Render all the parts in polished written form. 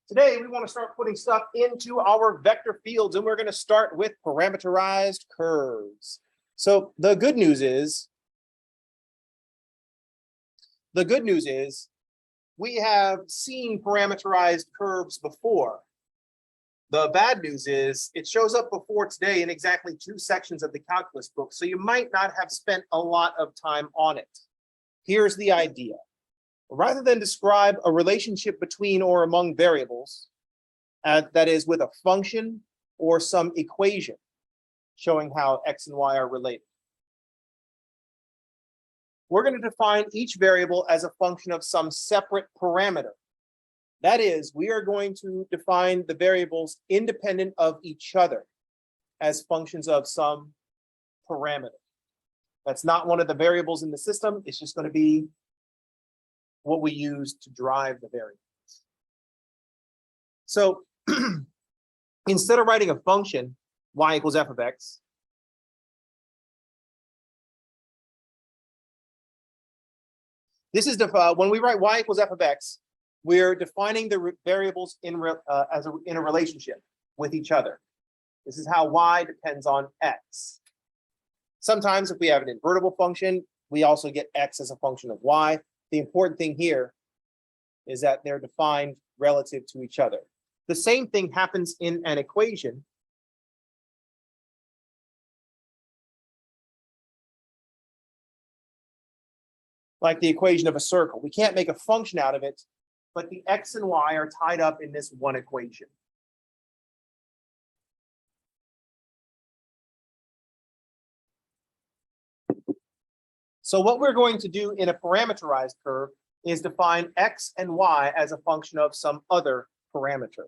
Today, we want to start putting stuff into our vector fields, and we're going to start with parameterized curves. So the good news is we have seen parameterized curves before. The bad news is it shows up before today in exactly 2 sections of the calculus book, so you might not have spent a lot of time on it. Here's the idea. Rather than describe a relationship between or among variables, that is with a function or some equation showing how x and y are related, we're going to define each variable as a function of some separate parameter. That is, we are going to define the variables independent of each other as functions of some parameter. That's not one of the variables in the system. It's just going to be what we use to drive the variables. So instead of writing a function, y equals f of x, this is when we write y equals f of x, we're defining the variables in a relationship with each other. This is how y depends on x. Sometimes if we have an invertible function, we also get x as a function of y. The important thing here is that they're defined relative to each other. The same thing happens in an equation. Like the equation of a circle. We can't make a function out of it, but the x and y are tied up in this one equation. So what we're going to do in a parameterized curve is define x and y as a function of some other parameter.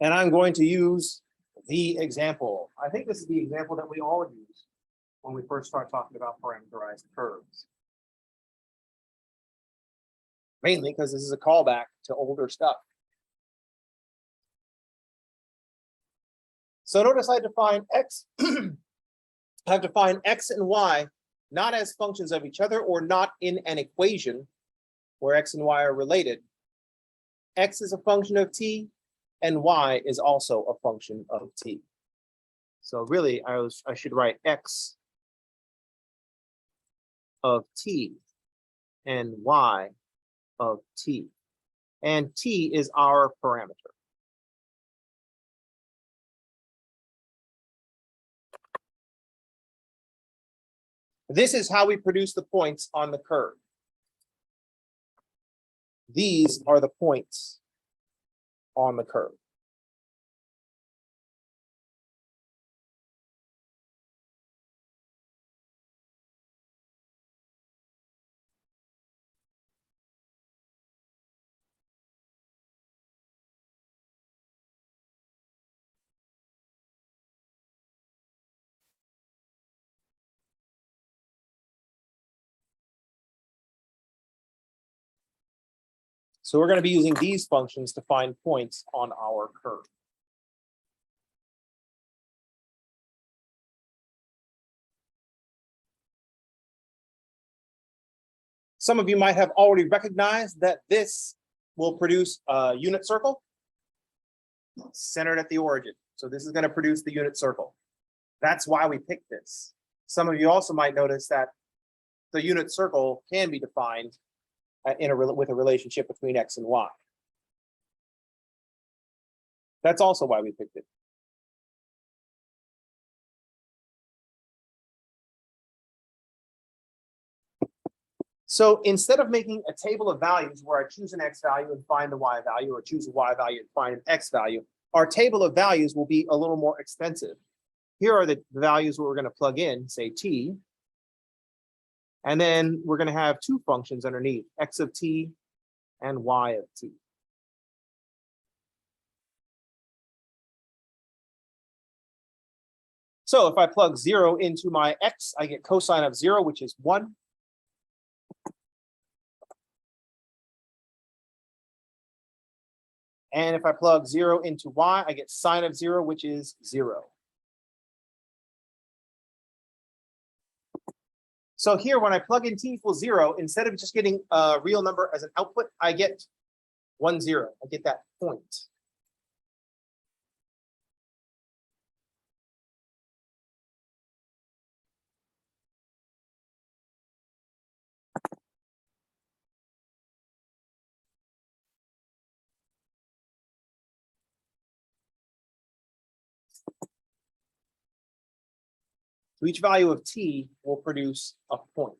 And I'm going to use the example. I think this is the example that we all use when we first start talking about parameterized curves. Mainly because this is a callback to older stuff. So notice I define x, I've defined x and y not as functions of each other or not in an equation where x and y are related. X is a function of t, and y is also a function of t. So really, I should write x of t and y of t. And t is our parameter. This is how we produce the points on the curve. These are the points on the curve. So we're going to be using these functions to find points on our curve. Some of you might have already recognized that this will produce a unit circle centered at the origin. So this is going to produce the unit circle. That's why we picked this. Some of you also might notice that the unit circle can be defined with a relationship between x and y. That's also why we picked it. So instead of making a table of values where I choose an x value and find the y value, or choose a y value and find an x value, our table of values will be a little more extensive. Here are the values we're going to plug in, say t. And then we're going to have 2 functions underneath, x of t and y of t. So if I plug 0 into my x, I get cosine of 0, which is 1. And if I plug 0 into y, I get sine of 0, which is 0. So here, when I plug in t equals 0, instead of just getting a real number as an output, I get 1, 0. I get that point. So each value of t will produce a point.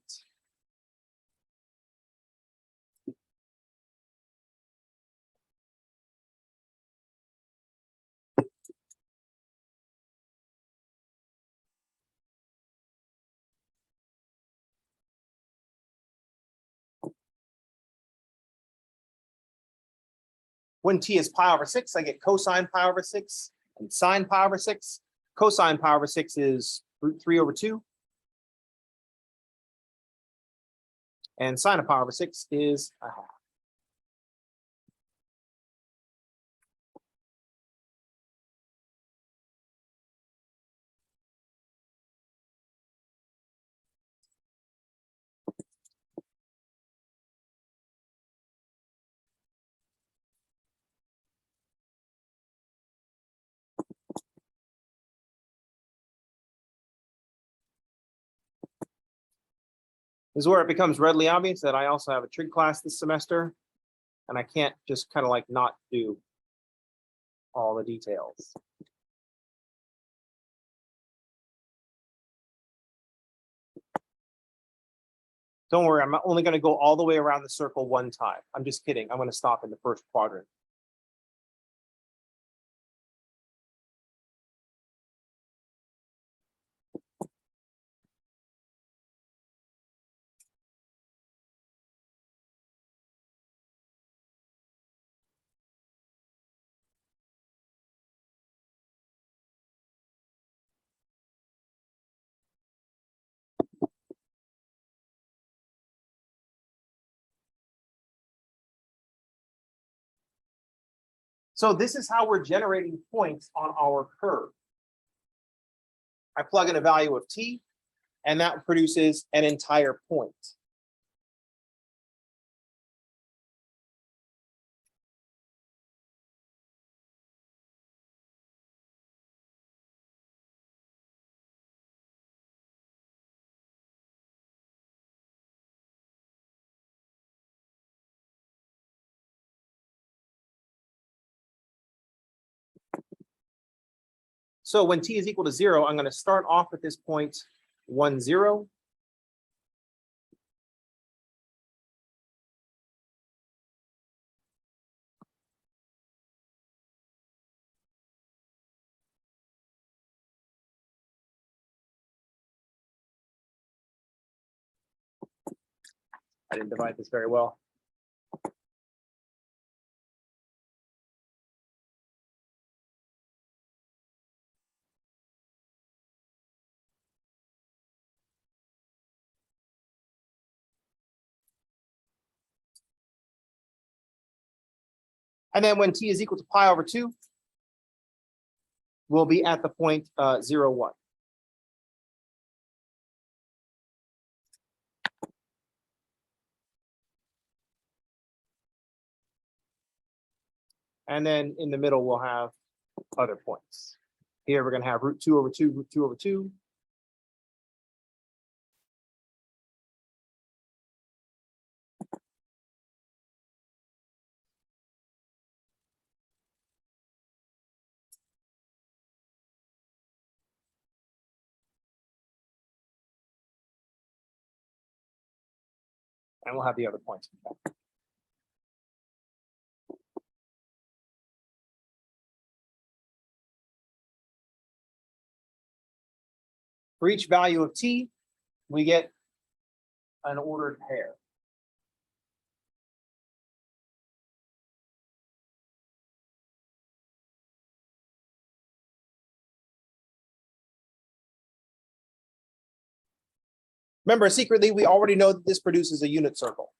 When t is pi over 6, I get cosine pi over 6 and sine pi over 6. Cosine pi over 6 is root 3 over 2. And sine of pi over 6 is a half. This is where it becomes readily obvious that I also have a trig class this semester, and I can't just kind of like not do all the details. Don't worry, I'm only going to go all the way around the circle one time. I'm just kidding. I'm going to stop in the first quadrant. So this is how we're generating points on our curve. I plug in a value of t, and that produces an entire point. So when t is equal to 0, I'm going to start off at this point 1, 0. I didn't divide this very well. And then when t is equal to pi over 2, we'll be at the point 0, 1. And then in the middle, we'll have other points. Here, we're going to have root 2 over 2, root 2 over 2. And we'll have the other points. For each value of t, we get an ordered pair. Remember, secretly, we already know that this produces a unit circle.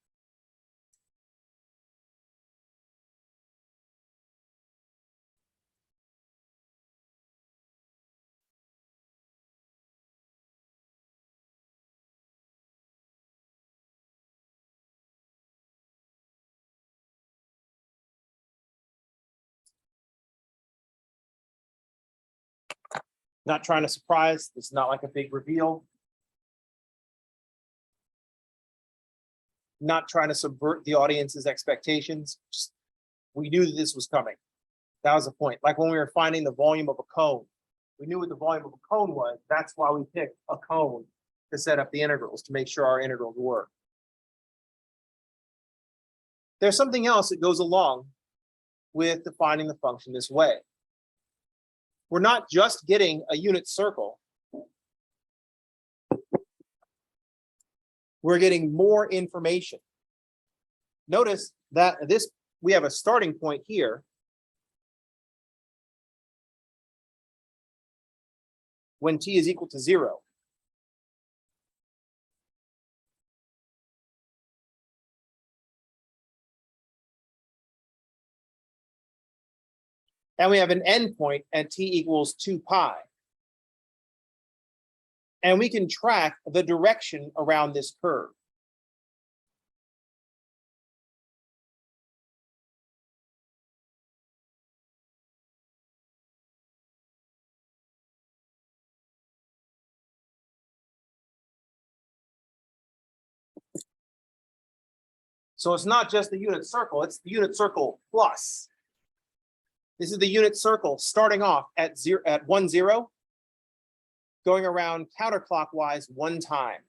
Not trying to surprise. It's not like a big reveal. Not trying to subvert the audience's expectations. Just, we knew that this was coming. That was the point. Like when we were finding the volume of a cone, we knew what the volume of a cone was. That's why we picked a cone to set up the integrals, to make sure our integrals work. There's something else that goes along with defining the function this way. We're not just getting a unit circle. We're getting more information. Notice that we have a starting point here. When t is equal to 0. And we have an endpoint at t equals 2 pi. And we can track the direction around this curve. So it's not just the unit circle, it's the unit circle plus. This is the unit circle starting off at 1, 0, going around counterclockwise 1 time.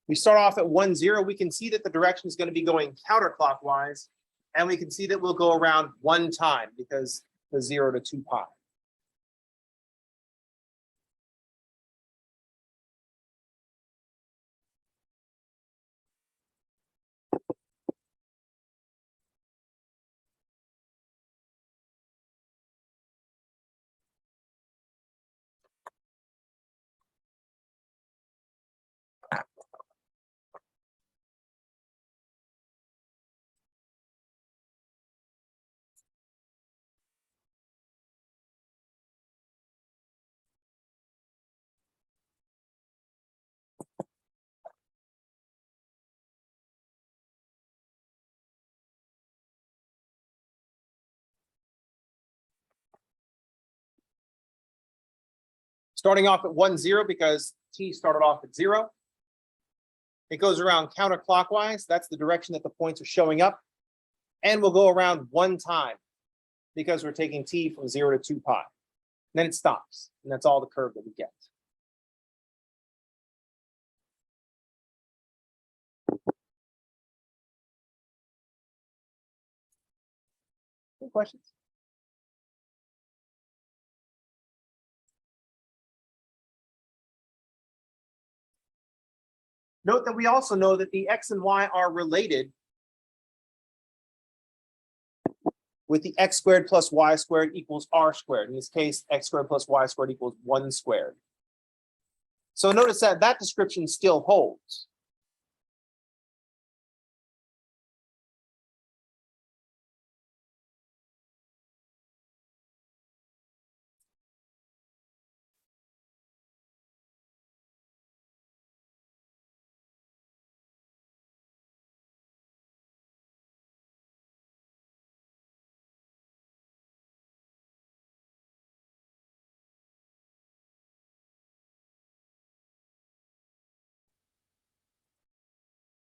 We start off at 1, 0. We can see that the direction is going to be going counterclockwise, and we can see that we'll go around 1 time because the 0 to 2 pi. Starting off at 1, 0 because t started off at 0. It goes around counterclockwise. That's the direction that the points are showing up. And we'll go around 1 time because we're taking t from 0 to 2 pi. And then it stops. And that's all the curve that we get. Any questions? Note that we also know that the x and y are related with the x squared plus y squared equals r squared. In this case, x squared plus y squared equals 1 squared. So notice that that description still holds.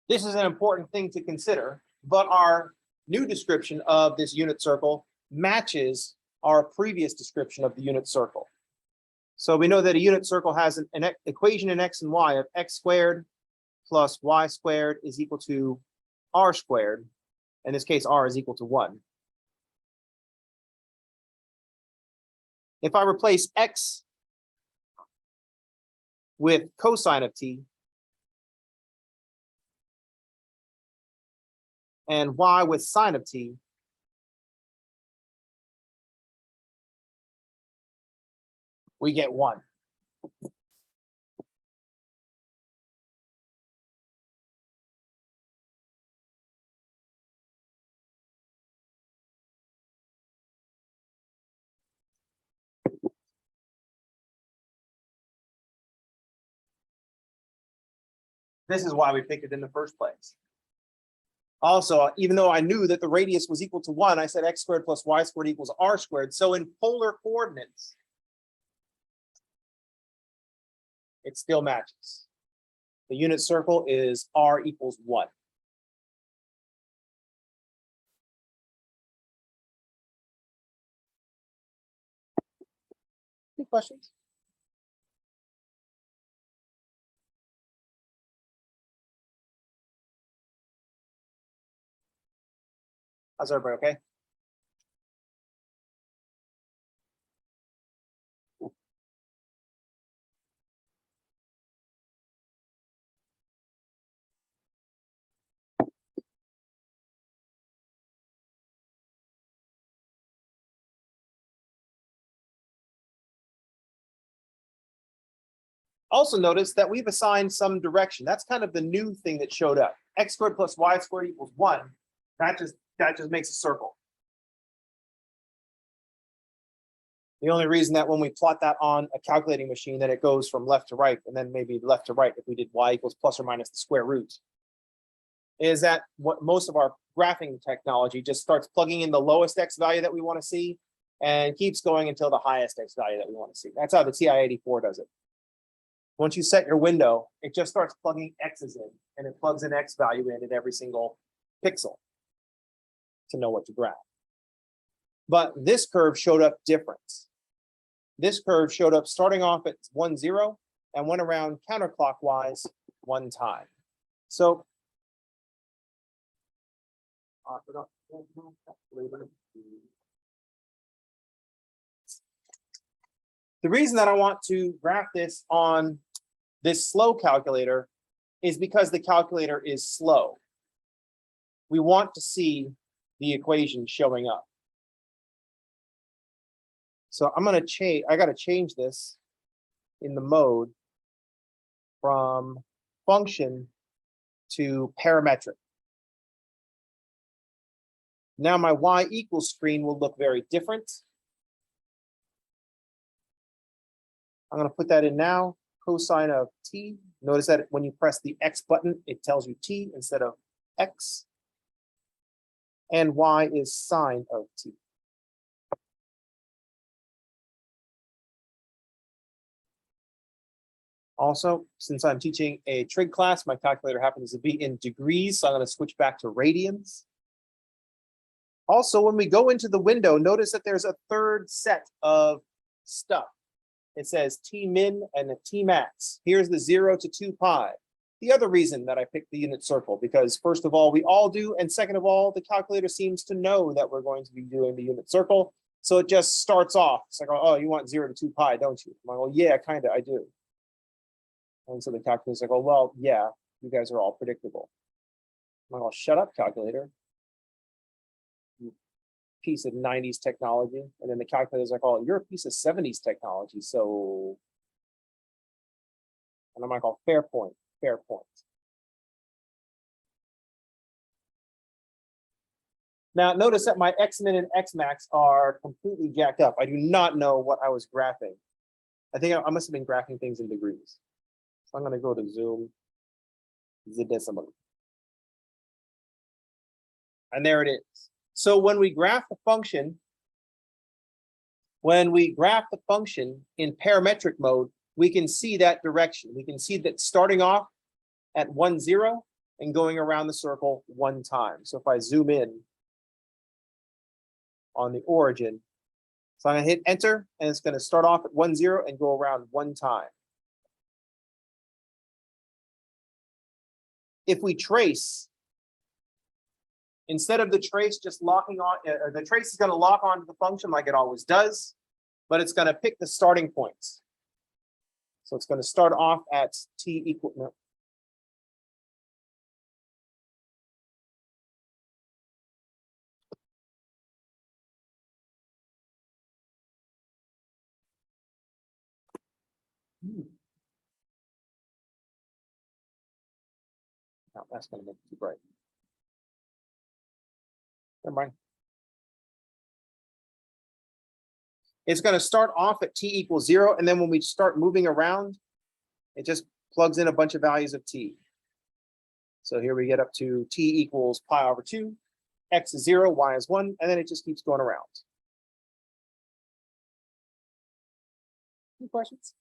This is an important thing to consider, but our new description of this unit circle matches our previous description of the unit circle. So we know that a unit circle has an equation in x and y of x squared plus y squared is equal to r squared. In this case, r is equal to 1. If I replace x with cosine of t and y with sine of t, we get 1. This is why we picked it in the first place. Also, even though I knew that the radius was equal to 1, I said x squared plus y squared equals r squared. So in polar coordinates, it still matches. The unit circle is r equals 1. Any questions? How's everybody okay? Also notice that we've assigned some direction. That's kind of the new thing that showed up. X squared plus y squared equals 1. That just makes a circle. The only reason that when we plot that on a calculating machine, that it goes from left to right, and then maybe left to right if we did y equals plus or minus the square root, is that what most of our graphing technology just starts plugging in the lowest x value that we want to see and keeps going until the highest x value that we want to see. That's how the TI-84 does it. Once you set your window, it just starts plugging x's in, and it plugs an x value in at every single pixel to know what to graph. But this curve showed up different. This curve showed up starting off at 1, 0 and went around counterclockwise 1 time. So the reason that I want to graph this on this slow calculator is because the calculator is slow. We want to see the equation showing up. So I'm going to change, I got to change this in the mode from function to parametric. Now my y equals screen will look very different. I'm going to put that in now, cosine of t. Notice that when you press the X button, it tells you t instead of x. And y is sine of t. Also, since I'm teaching a trig class, my calculator happens to be in degrees, so I'm going to switch back to radians. Also, when we go into the window, notice that there's a third set of stuff. It says T min and T max. Here's the 0 to 2 pi. The other reason that I picked the unit circle, because first of all, we all do, and second of all, the calculator seems to know that we're going to be doing the unit circle. So it just starts off. It's like, oh, you want 0 to 2 pi, don't you? I'm like, well, yeah, kind of, I do. And so the calculator's like, oh, well, yeah, you guys are all predictable. I'm like, well, shut up, calculator. You piece of 90s technology. And then the calculator's like, oh, you're a piece of 70s technology. So, and I'm like, oh, fair point, fair point. Now, notice that my X min and X max are completely jacked up. I do not know what I was graphing. I think I must have been graphing things in degrees. So I'm going to go to zoom the decimal. And there it is. So when we graph the function, in parametric mode, we can see that direction. We can see that starting off at 1, 0 and going around the circle 1 time. So if I zoom in on the origin, so I'm going to hit enter, and it's going to start off at 1, 0 and go around 1 time. If we trace, instead of the trace just locking on, the trace is going to lock onto the function like it always does. but it's going to pick the starting points. So it's going to start off at t equal, no. No, that's going to make it too bright. Never mind. It's going to start off at t equals 0, and then when we start moving around, it just plugs in a bunch of values of t. So here we get up to t equals pi over 2, x is 0, y is 1, and then it just keeps going around. Any questions?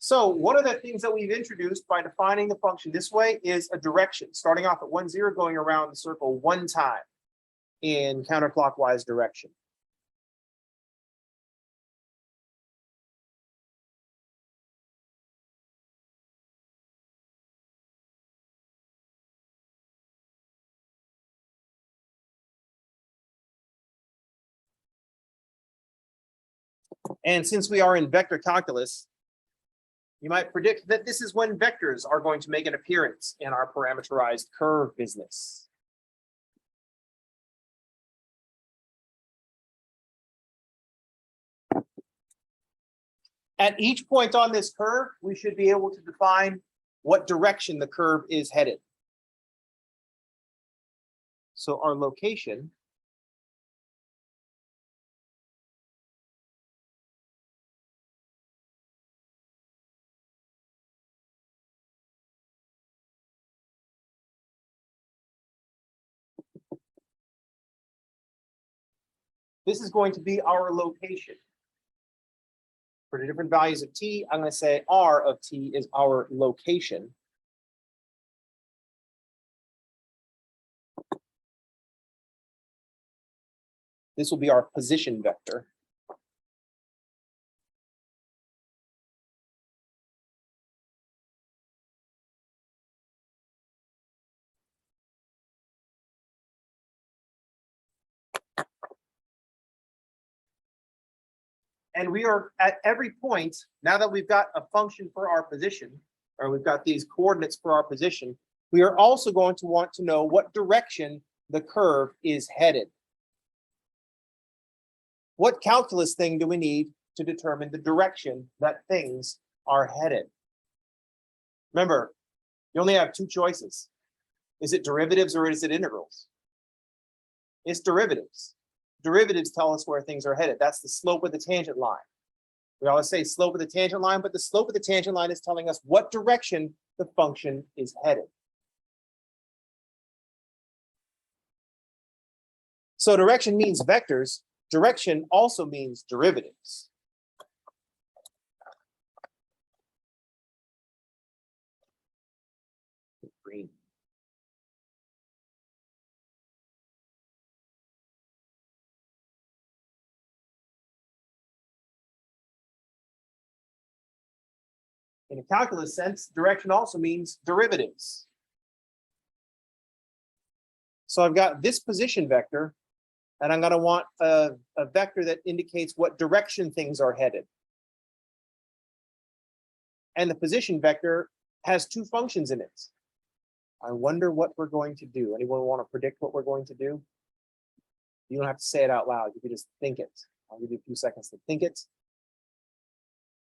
So one of the things that we've introduced by defining the function this way is a direction, starting off at 1, 0, going around the circle one time in counterclockwise direction. And since we are in vector calculus, you might predict that this is when vectors are going to make an appearance in our parameterized curve business. At each point on this curve, we should be able to define what direction the curve is headed. So our location this is going to be our location. For the different values of t, I'm going to say r of t is our location. This will be our position vector. And we are at every point, now that we've got a function for our position, or we've got these coordinates for our position, we are also going to want to know what direction the curve is headed. What calculus thing do we need to determine the direction that things are headed? Remember, you only have two choices. Is it derivatives or is it integrals? It's derivatives. Derivatives tell us where things are headed. That's the slope of the tangent line. We always say slope of the tangent line, but the slope of the tangent line is telling us what direction the function is headed. So direction means vectors. Direction also means derivatives. Green. In a calculus sense, direction also means derivatives. So I've got this position vector, and I'm going to want a vector that indicates what direction things are headed. And the position vector has two functions in it. I wonder what we're going to do. Anyone want to predict what we're going to do? You don't have to say it out loud. You can just think it. I'll give you a few seconds to think it.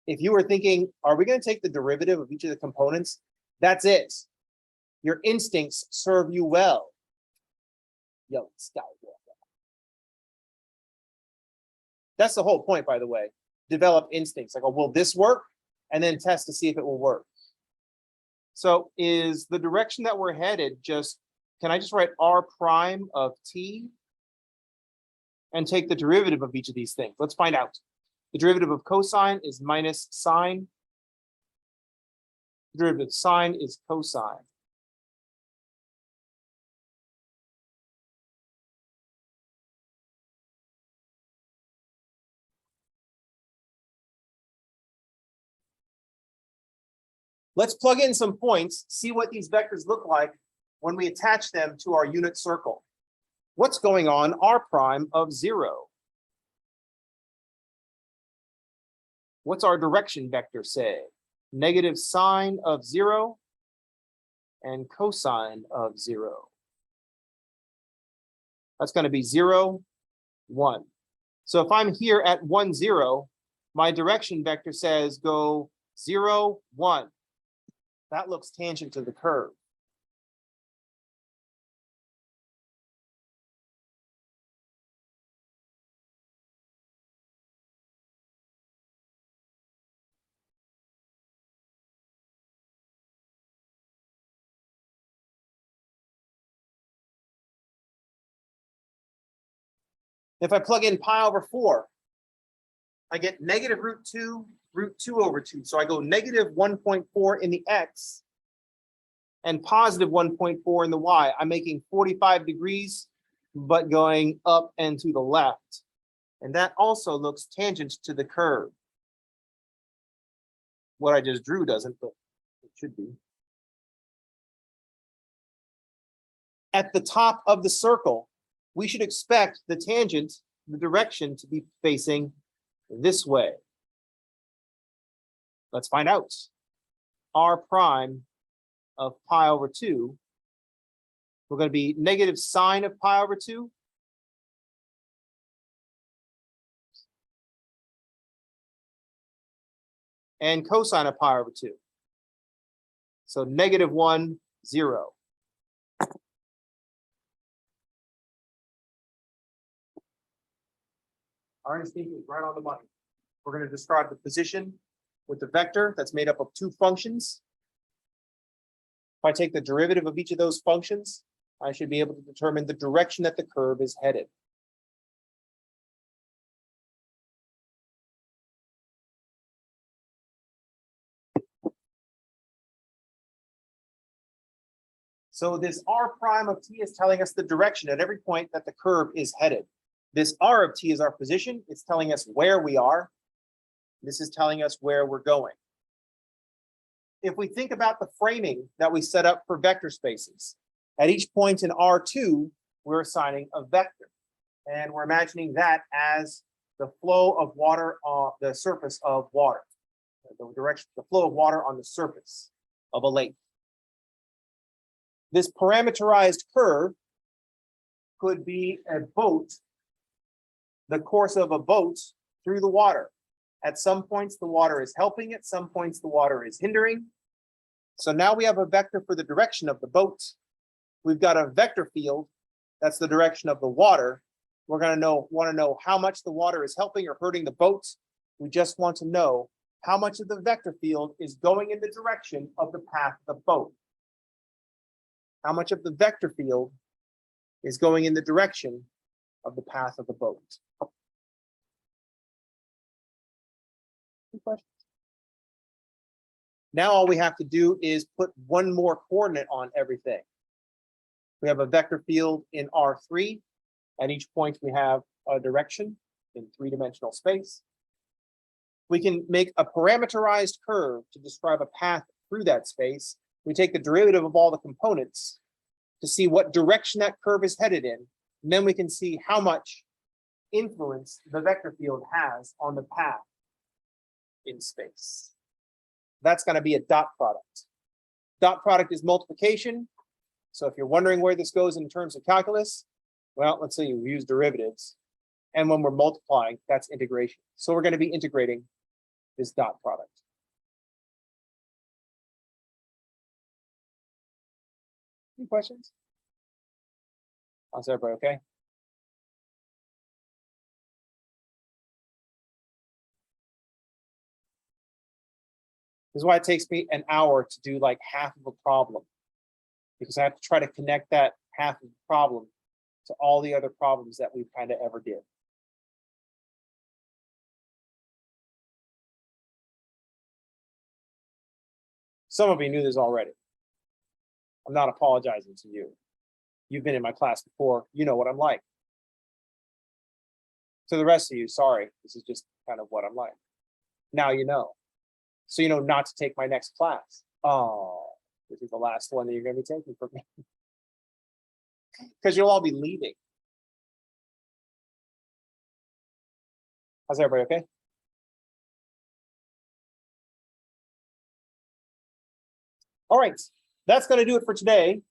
If you were thinking, are we going to take the derivative of each of the components? That's it. Your instincts serve you well. Yo, Skywalker. That's the whole point, by the way. Develop instincts. Like, oh, will this work? And then test to see if it will work. So is the direction that we're headed just, can I just write r prime of t and take the derivative of each of these things? Let's find out. The derivative of cosine is minus sine. The derivative of sine is cosine. Let's plug in some points, see what these vectors look like when we attach them to our unit circle. What's going on R prime of 0? What's our direction vector say? Negative sine of 0 and cosine of 0. That's going to be 0, 1. So if I'm here at 1, 0, my direction vector says go 0, 1. That looks tangent to the curve. If I plug in pi over 4, I get negative root 2 over 2. So I go negative 1.4 in the x and positive 1.4 in the y. I'm making 45 degrees, but going up and to the left. And that also looks tangent to the curve. What I just drew doesn't, but it should be. At the top of the circle, we should expect the tangent, the direction, to be facing this way. Let's find out. R prime of pi over 2, we're going to be negative sine of pi over 2. And cosine of pi over 2. So negative 1, 0. Our instinct is right on the money. We're going to describe the position with the vector that's made up of two functions. If I take the derivative of each of those functions, I should be able to determine the direction that the curve is headed. So this R prime of t is telling us the direction at every point that the curve is headed. This R of t is our position. It's telling us where we are. This is telling us where we're going. If we think about the framing that we set up for vector spaces, at each point in R2, we're assigning a vector. And we're imagining that as the flow of water on the surface of water, the flow of water on the surface of a lake. This parameterized curve could be a boat, the course of a boat through the water. At some points, the water is helping, at some points, the water is hindering. So now we have a vector for the direction of the boat. We've got a vector field, that's the direction of the water. We're going to want to know how much the water is helping or hurting the boat. We just want to know how much of the vector field is going in the direction of the path of the boat. How much of the vector field is going in the direction of the path of the boat? Any questions? Now all we have to do is put one more coordinate on everything. We have a vector field in R3. At each point, we have a direction in three-dimensional space. We can make a parameterized curve to describe a path through that space. We take the derivative of all the components to see what direction that curve is headed in. And then we can see how much influence the vector field has on the path in space. That's going to be a dot product. Dot product is multiplication. So if you're wondering where this goes in terms of calculus, well, let's say we use derivatives. And when we're multiplying, that's integration. So we're going to be integrating this dot product. Any questions? How's everybody okay? This is why it takes me an hour to do like half of a problem, because I have to try to connect that half of the problem to all the other problems that we kind of ever did. Some of you knew this already. I'm not apologizing to you. You've been in my class before. You know what I'm like. To the rest of you, sorry. This is just kind of what I'm like. Now you know. So you know not to take my next class. Oh, this is the last one that you're gonna be taking from me. Because you'll all be leaving. How's everybody okay? All right, that's gonna do it for today.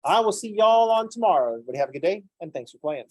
I will see y'all on tomorrow. Everybody have a good day, and thanks for playing.